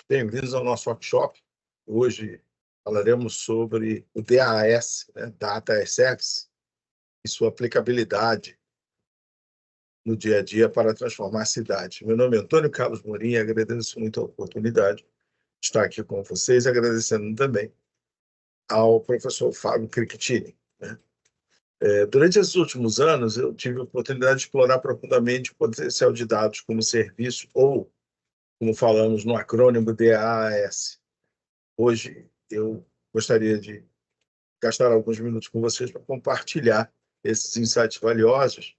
Bem-vindos ao nosso workshop. Hoje falaremos sobre o DAS, Data as Service, e sua aplicabilidade no dia a dia para transformar cidades. Meu nome é Antônio Carlos Morim e agradeço muito a oportunidade de estar aqui com vocês, agradecendo também ao professor Fábio Crichtini. Durante esses últimos anos, eu tive a oportunidade de explorar profundamente o potencial de dados como serviço, ou, como falamos no acrônimo DAS. Hoje, eu gostaria de gastar alguns minutos com vocês para compartilhar esses insights valiosos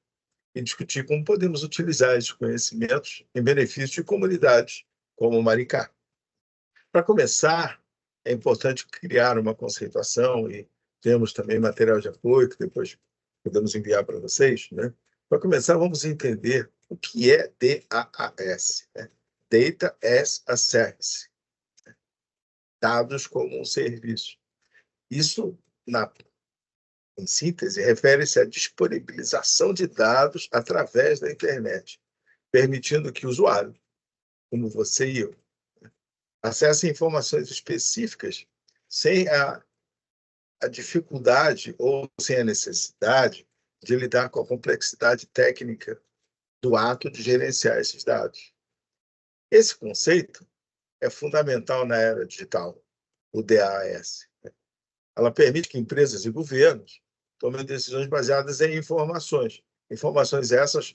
e discutir como podemos utilizar esses conhecimentos em benefício de comunidades como Maricá. Para começar, é importante criar uma conceituação e temos também material de apoio que depois podemos enviar para vocês. Para começar, vamos entender o que é DAS, Data as a Service, dados como um serviço. Isso, em síntese, refere-se à disponibilização de dados através da internet, permitindo que o usuário, como você e eu, acessem informações específicas sem a dificuldade ou sem a necessidade de lidar com a complexidade técnica do ato de gerenciar esses dados. Esse conceito é fundamental na era digital, o DAS. Ela permite que empresas e governos tomem decisões baseadas em informações essas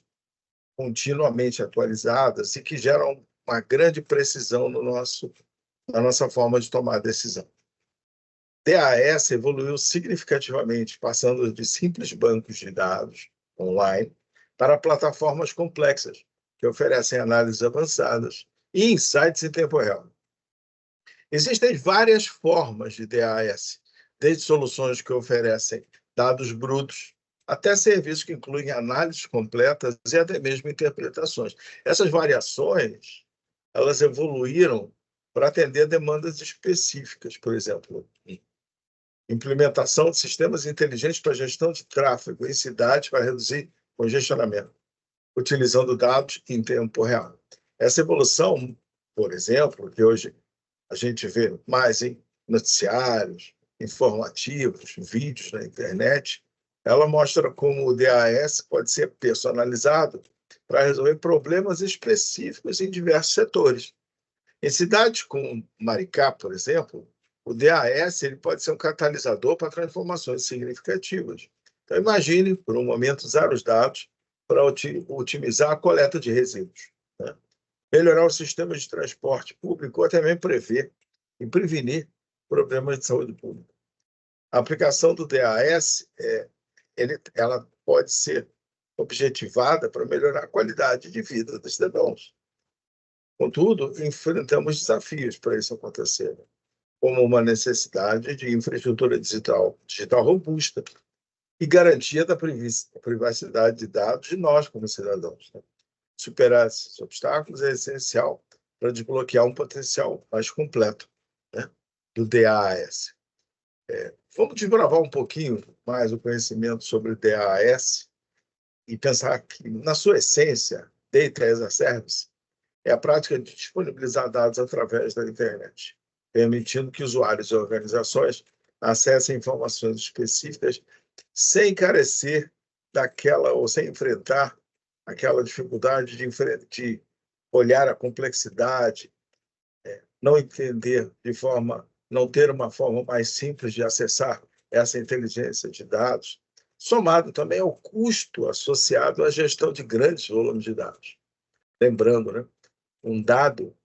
continuamente atualizadas e que geram uma grande precisão na nossa forma de tomar decisão. DAS evoluiu significativamente, passando de simples bancos de dados online para plataformas complexas, que oferecem análises avançadas e insights em tempo real. Existem várias formas de DAS, desde soluções que oferecem dados brutos até serviços que incluem análises completas e até mesmo interpretações. Essas variações, elas evoluíram para atender demandas específicas, por exemplo, implementação de sistemas inteligentes para gestão de tráfego em cidades para reduzir congestionamento, utilizando dados em tempo real. Essa evolução, por exemplo, que hoje a gente vê mais em noticiários, informativos, vídeos na internet, ela mostra como o DAS pode ser personalizado para resolver problemas específicos em diversos setores. Em cidades como Maricá, por exemplo, o DAS ele pode ser um catalisador para transformações significativas. Então, imagine, por um momento, usar os dados para otimizar a coleta de resíduos, melhorar os sistemas de transporte público ou até mesmo prever e prevenir problemas de saúde pública. A aplicação do DAS ela pode ser objetivada para melhorar a qualidade de vida dos cidadãos. Contudo, enfrentamos desafios para isso acontecer, como uma necessidade de infraestrutura digital robusta e garantia da privacidade de dados de nós como cidadãos. Superar esses obstáculos é essencial para desbloquear um potencial mais completo do DAS. Vamos desbravar um pouquinho mais o conhecimento sobre o DAS e pensar que, na sua essência, Data as a Service é a prática de disponibilizar dados através da internet, permitindo que usuários e organizações acessem informações específicas sem carecer ou sem enfrentar aquela dificuldade de olhar a complexidade, não ter uma forma mais simples de acessar essa inteligência de dados, somado também ao custo associado à gestão de grandes volumes de dados. Lembrando, um dado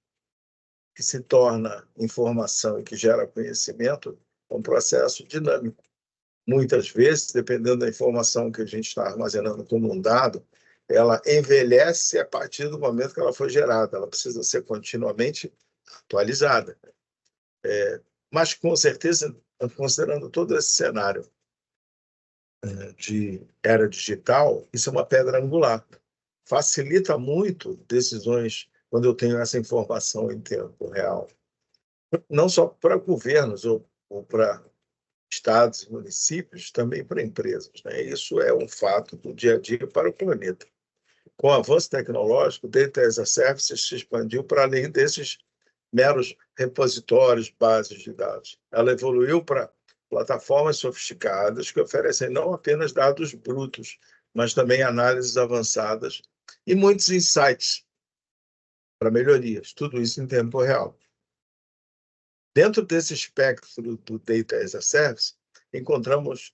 que se torna informação e que gera conhecimento é um processo dinâmico. Muitas vezes, dependendo da informação que a gente está armazenando como um dado, ela envelhece a partir do momento que ela foi gerada. Ela precisa ser continuamente atualizada. Mas, com certeza, considerando todo esse cenário de era digital, isso é uma pedra angular. Facilita muito decisões quando eu tenho essa informação em tempo real. Não só para governos ou para estados e municípios, também para empresas. Isso é um fato do dia a dia para o planeta. Com o avanço tecnológico, o Data as a Service se expandiu para além desses meros repositórios, bases de dados. Ela evoluiu para plataformas sofisticadas que oferecem não apenas dados brutos, mas também análises avançadas e muitos insights para melhorias, tudo isso em tempo real. Dentro desse espectro do Data as a Service, encontramos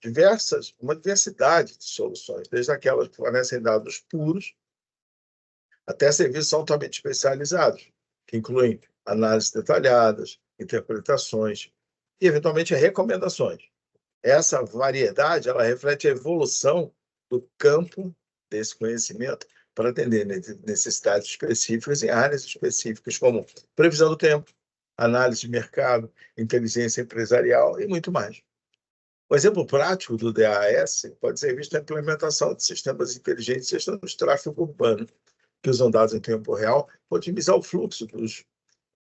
uma diversidade de soluções, desde aquelas que fornecem dados puros até serviços altamente especializados, que incluem análises detalhadas, interpretações e, eventualmente, recomendações. Essa variedade ela reflete a evolução do campo desse conhecimento para atender necessidades específicas em áreas específicas, como previsão do tempo, análise de mercado, inteligência empresarial e muito mais. O exemplo prático do DAS pode ser visto na implementação de sistemas inteligentes de gestão de tráfego urbano, que usam dados em tempo real para otimizar o fluxo dos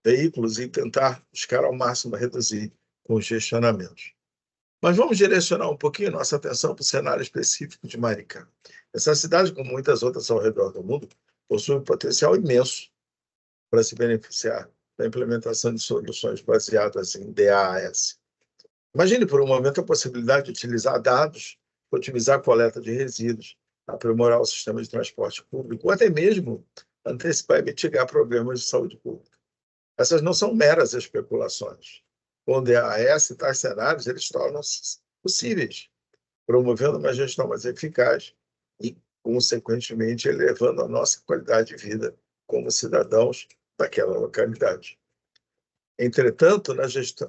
veículos e tentar buscar ao máximo reduzir congestionamentos. Mas vamos direcionar um pouquinho nossa atenção para o cenário específico de Maricá. Essa cidade, como muitas outras ao redor do mundo, possui um potencial imenso para se beneficiar da implementação de soluções baseadas em DAS. Imagine por um momento a possibilidade de utilizar dados para otimizar a coleta de resíduos, aprimorar o sistema de transporte público, ou até mesmo antecipar e mitigar problemas de saúde pública. Essas não são meras especulações. Com o DAS, tais cenários eles tornam-se possíveis, promovendo uma gestão mais eficaz e, consequentemente, elevando a nossa qualidade de vida como cidadãos daquela localidade. Entretanto,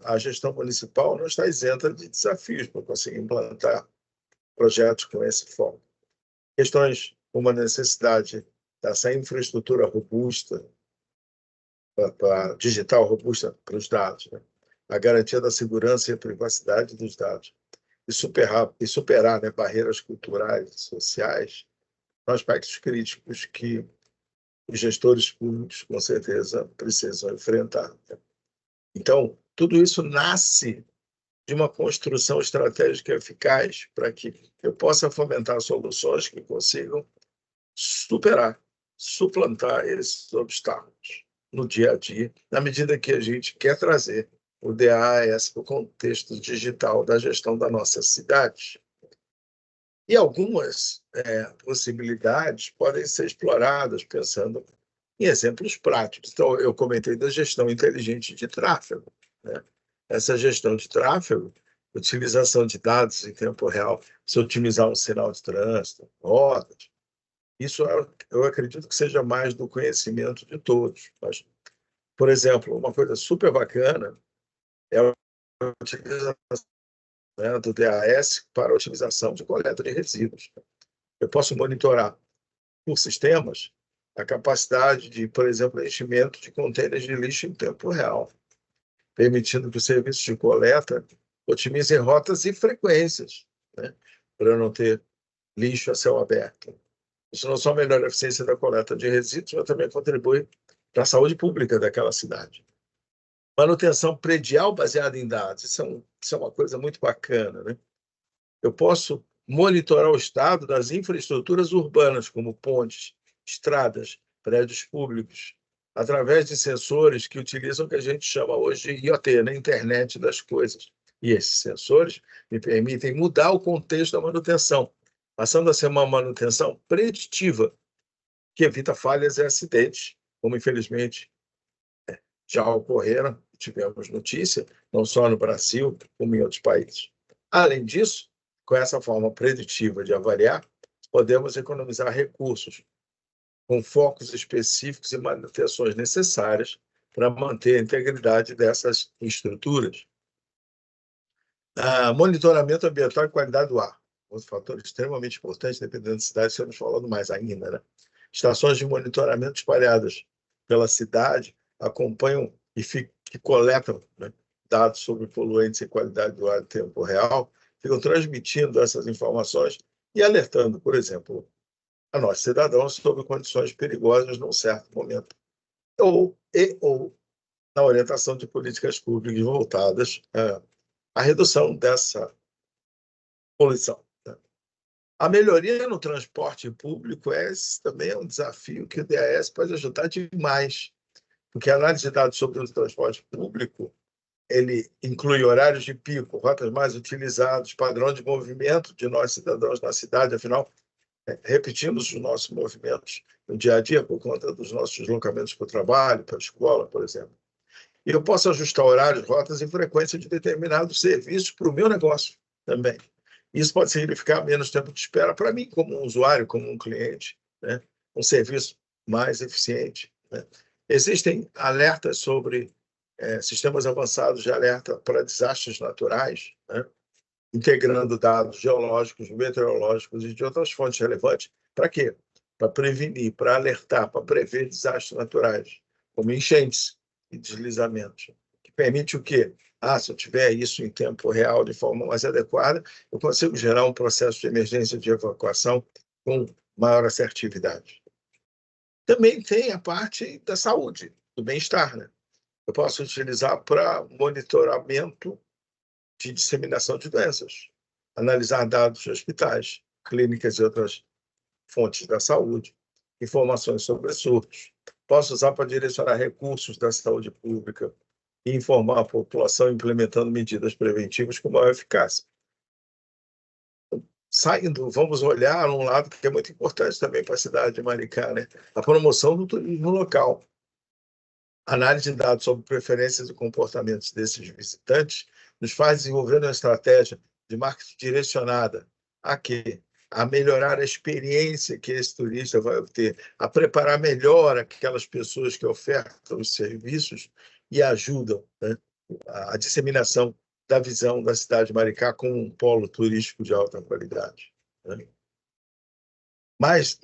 a gestão municipal não está isenta de desafios para conseguir implantar projetos com esse foco. Questões como a necessidade dessa infraestrutura robusta, digital robusta para os dados, né? A garantia da segurança e a privacidade dos dados, e superar né, barreiras culturais e sociais, são aspectos críticos que os gestores públicos, com certeza, precisam enfrentar. Então, tudo isso nasce de uma construção estratégica eficaz para que eu possa fomentar soluções que consigam suplantar esses obstáculos no dia a dia, na medida que a gente quer trazer o DAS para o contexto digital da gestão da nossa cidade. E algumas possibilidades podem ser exploradas pensando em exemplos práticos. Então, eu comentei da gestão inteligente de tráfego, né? Essa gestão de tráfego, utilização de dados em tempo real, se otimizar um sinal de trânsito, rodas, isso eu acredito que seja mais do conhecimento de todos. Mas, por exemplo, uma coisa super bacana é a utilização, né, do DAS para a otimização de coleta de resíduos. Eu posso monitorar por sistemas a capacidade de, por exemplo, enchimento de contêineres de lixo em tempo real, permitindo que os serviços de coleta otimizem rotas e frequências, né, para não ter lixo a céu aberto. Isso não só melhora a eficiência da coleta de resíduos, mas também contribui para a saúde pública daquela cidade. Manutenção predial baseada em dados, isso é uma coisa muito bacana, né? Eu posso monitorar o estado das infraestruturas urbanas, como pontes, estradas, prédios públicos, através de sensores que utilizam o que a gente chama hoje de IoT, né? Internet das coisas. E esses sensores me permitem mudar o contexto da manutenção, passando a ser uma manutenção preditiva, que evita falhas e acidentes, como infelizmente já ocorreram, tivemos notícia, não só no Brasil, como em outros países. Além disso, com essa forma preditiva de avaliar, podemos economizar recursos com focos específicos e manutenções necessárias para manter a integridade dessas estruturas. Monitoramento ambiental e qualidade do ar. Outro fator extremamente importante, dependendo da cidade, estamos falando mais ainda, né? Estações de monitoramento espalhadas pela cidade acompanham e coletam, né, dados sobre poluentes e qualidade do ar em tempo real, ficam transmitindo essas informações e alertando, por exemplo, a nós cidadãos sobre condições perigosas num certo momento, ou na orientação de políticas públicas voltadas à redução dessa poluição. A melhoria no transporte público também é um desafio que o DAS pode ajudar demais, porque a análise de dados sobre o transporte público ele inclui horários de pico, rotas mais utilizadas, padrão de movimento de nós cidadãos na cidade, afinal, repetimos os nossos movimentos no dia a dia por conta dos nossos deslocamentos para o trabalho, para a escola, por exemplo. E eu posso ajustar horários, rotas e frequência de determinados serviços para o meu negócio também. Isso pode significar menos tempo de espera para mim, como um usuário, como um cliente, né? Um serviço mais eficiente. Né? Existem alertas sobre sistemas avançados de alerta para desastres naturais, né? Integrando dados geológicos, meteorológicos e de outras fontes relevantes. Para quê? Para prevenir, para alertar, para prever desastres naturais, como enchentes e deslizamentos. Que permite o quê? Se eu tiver isso em tempo real, de forma mais adequada, eu consigo gerar um processo de emergência de evacuação com maior assertividade. Também tem a parte da saúde, do bem-estar, né? Eu posso utilizar para monitoramento de disseminação de doenças, analisar dados de hospitais, clínicas e outras fontes da saúde, informações sobre surtos. Posso usar para direcionar recursos da saúde pública e informar a população implementando medidas preventivas com maior eficácia. Saindo, vamos olhar um lado que é muito importante também para a cidade de Maricá, né? A promoção do turismo local. Análise de dados sobre preferências e comportamentos desses visitantes nos faz desenvolver uma estratégia de marketing direcionada a quê? A melhorar a experiência que esse turista vai obter, a preparar melhor aquelas pessoas que ofertam os serviços e ajudam, né, a disseminação da visão da cidade de Maricá como um polo turístico de alta qualidade. Né? Mas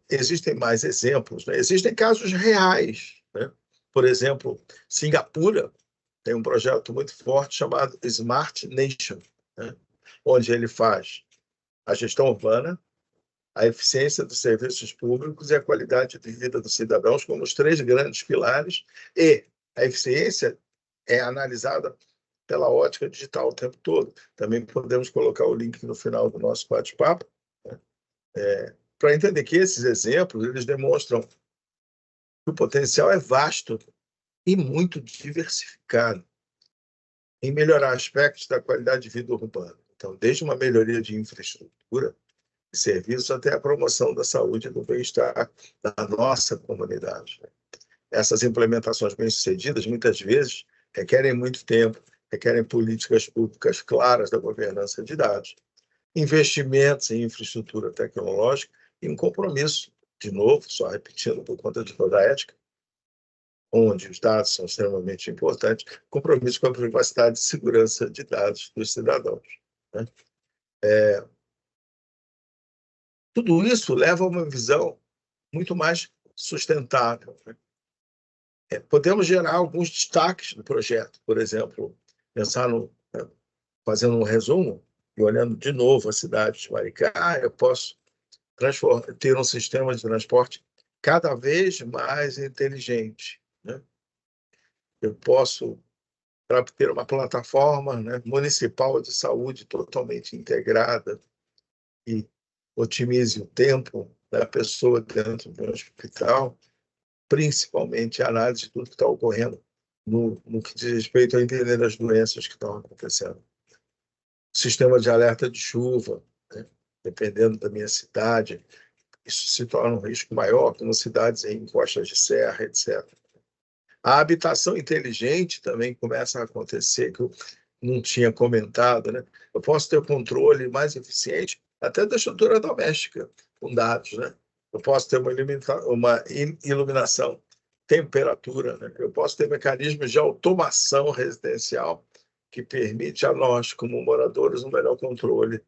existem mais exemplos, né? Existem casos reais, né? Por exemplo, Singapura tem um projeto muito forte chamado Smart Nation, né? Onde ele faz a gestão urbana, a eficiência dos serviços públicos e a qualidade de vida dos cidadãos como os três grandes pilares, e a eficiência é analisada pela ótica digital o tempo todo. Também podemos colocar o link no final do nosso bate-papo, né? Para entender que esses exemplos eles demonstram que o potencial é vasto e muito diversificado em melhorar aspectos da qualidade de vida urbana. Então, desde uma melhoria de infraestrutura e serviços até a promoção da saúde e do bem-estar da nossa comunidade. Essas implementações bem-sucedidas, muitas vezes, requerem muito tempo, requerem políticas públicas claras da governança de dados, investimentos em infraestrutura tecnológica e um compromisso, de novo, só repetindo por conta de toda a ética, onde os dados são extremamente importantes, compromisso com a privacidade e segurança de dados dos cidadãos. Né? Tudo isso leva a uma visão muito mais sustentável. Né? Podemos gerar alguns destaques do projeto, por exemplo, pensar fazendo um resumo e olhando de novo a cidade de Maricá, eu posso ter um sistema de transporte cada vez mais inteligente. Né? Eu posso ter uma plataforma, né, municipal de saúde totalmente integrada e otimize o tempo da pessoa dentro do hospital, principalmente a análise de tudo que está ocorrendo no que diz respeito a entender as doenças que estão acontecendo. Sistema de alerta de chuva, né? Dependendo da minha cidade, isso se torna um risco maior, como cidades em encostas de serra, etc. A habitação inteligente também começa a acontecer, que eu não tinha comentado, né? Eu posso ter controle mais eficiente até da estrutura doméstica, com dados, né? Eu posso ter uma iluminação, temperatura, né? Eu posso ter mecanismos de automação residencial que permite a nós, como moradores, um melhor controle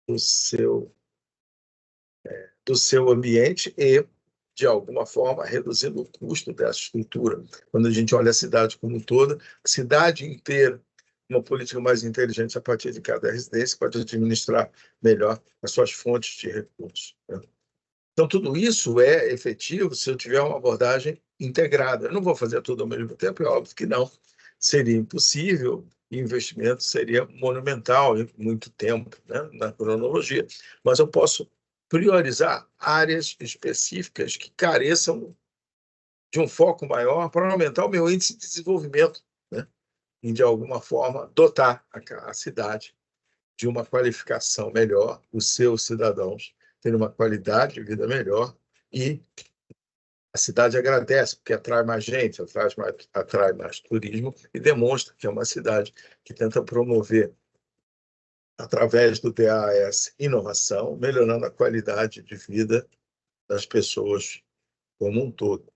do seu ambiente e, de alguma forma, reduzindo o custo dessa estrutura. Quando a gente olha a cidade como um todo, a cidade inteira, uma política mais inteligente a partir de cada residência pode administrar melhor as suas fontes de recursos. Né? Então, tudo isso é efetivo se eu tiver uma abordagem integrada. Eu não vou fazer tudo ao mesmo tempo, é óbvio que não. Seria impossível, e o investimento seria monumental em muito tempo, né, na cronologia. Mas eu posso priorizar áreas específicas que careçam de um foco maior para aumentar o meu índice de desenvolvimento, né? E, de alguma forma, dotar a cidade de uma qualificação melhor, os seus cidadãos terem uma qualidade de vida melhor e a cidade agradece, porque atrai mais gente, atrai mais turismo e demonstra que é uma cidade que tenta promover, através do DAS, inovação, melhorando a qualidade de vida das pessoas como um todo.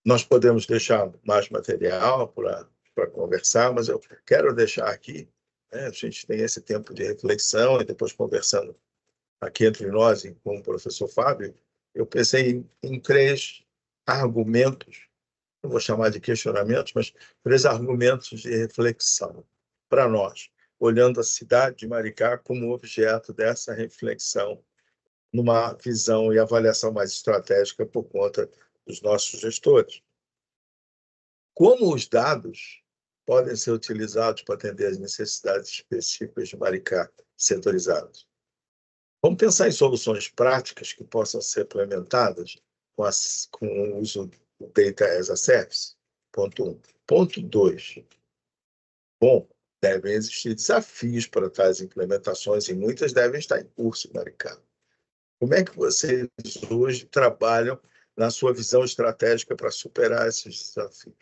Nós podemos deixar mais material para conversar, mas eu quero deixar aqui, né, a gente tem esse tempo de reflexão e depois conversando aqui entre nós e com o professor Fábio, eu pensei em 3 argumentos, não vou chamar de questionamentos, mas 3 argumentos de reflexão para nós, olhando a cidade de Maricá como objeto dessa reflexão, numa visão e avaliação mais estratégica por conta dos nossos gestores. Como os dados podem ser utilizados para atender às necessidades específicas de Maricá setorizadas? Vamos pensar em soluções práticas que possam ser implementadas com o uso do Data as a Service? Ponto 1. Ponto 2. Bom, devem existir desafios para tais implementações e muitas devem estar em curso em Maricá. Como é que vocês hoje trabalham na sua visão estratégica para superar esses desafios?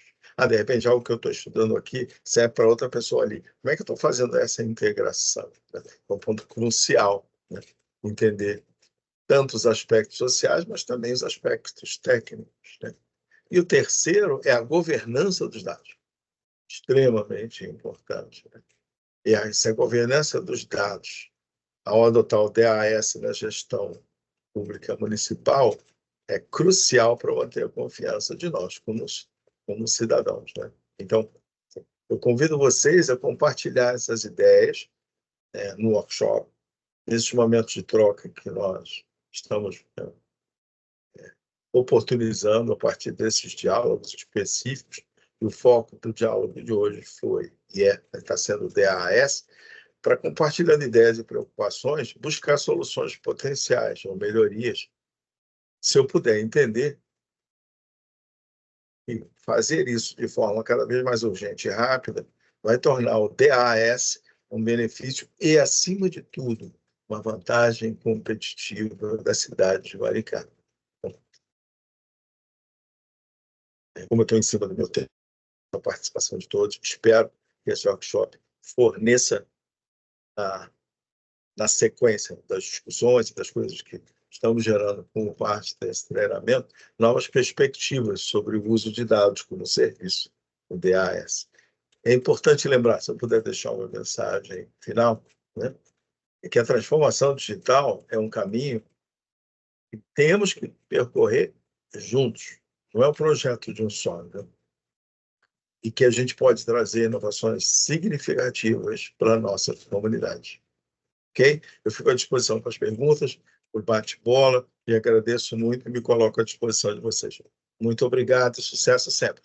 De repente, algo que eu estou estudando aqui serve para outra pessoa ali. Como é que eu estou fazendo essa integração? É um ponto crucial, né? Entender tanto os aspectos sociais, mas também os aspectos técnicos, né? E o terceiro é a governança dos dados, extremamente importante, né? E essa governança dos dados, ao adotar o DAS na gestão pública municipal, é crucial para manter a confiança de nós como cidadãos, né? Então, eu convido vocês a compartilhar essas ideias, no workshop, nesses momentos de troca que nós estamos oportunizando a partir desses diálogos específicos. E o foco do diálogo de hoje foi e está sendo o DAS, para, compartilhando ideias e preocupações, buscar soluções potenciais ou melhorias. Se eu puder entender e fazer isso de forma cada vez mais urgente e rápida, vai tornar o DAS um benefício e, acima de tudo, uma vantagem competitiva da cidade de Maricá. Como eu estou em cima do meu tempo, a participação de todos, espero que esse workshop forneça, na sequência das discussões e das coisas que estamos gerando como parte desse treinamento, novas perspectivas sobre o uso de dados como serviço, o DAS. É importante lembrar, se eu puder deixar uma mensagem final, né, é que a transformação digital é um caminho que temos que percorrer juntos. Não é um projeto de um só, né? E que a gente pode trazer inovações significativas para a nossa comunidade. Ok? Eu fico à disposição para as perguntas, por bate-bola, e agradeço muito e me coloco à disposição de vocês. Muito obrigado e sucesso sempre.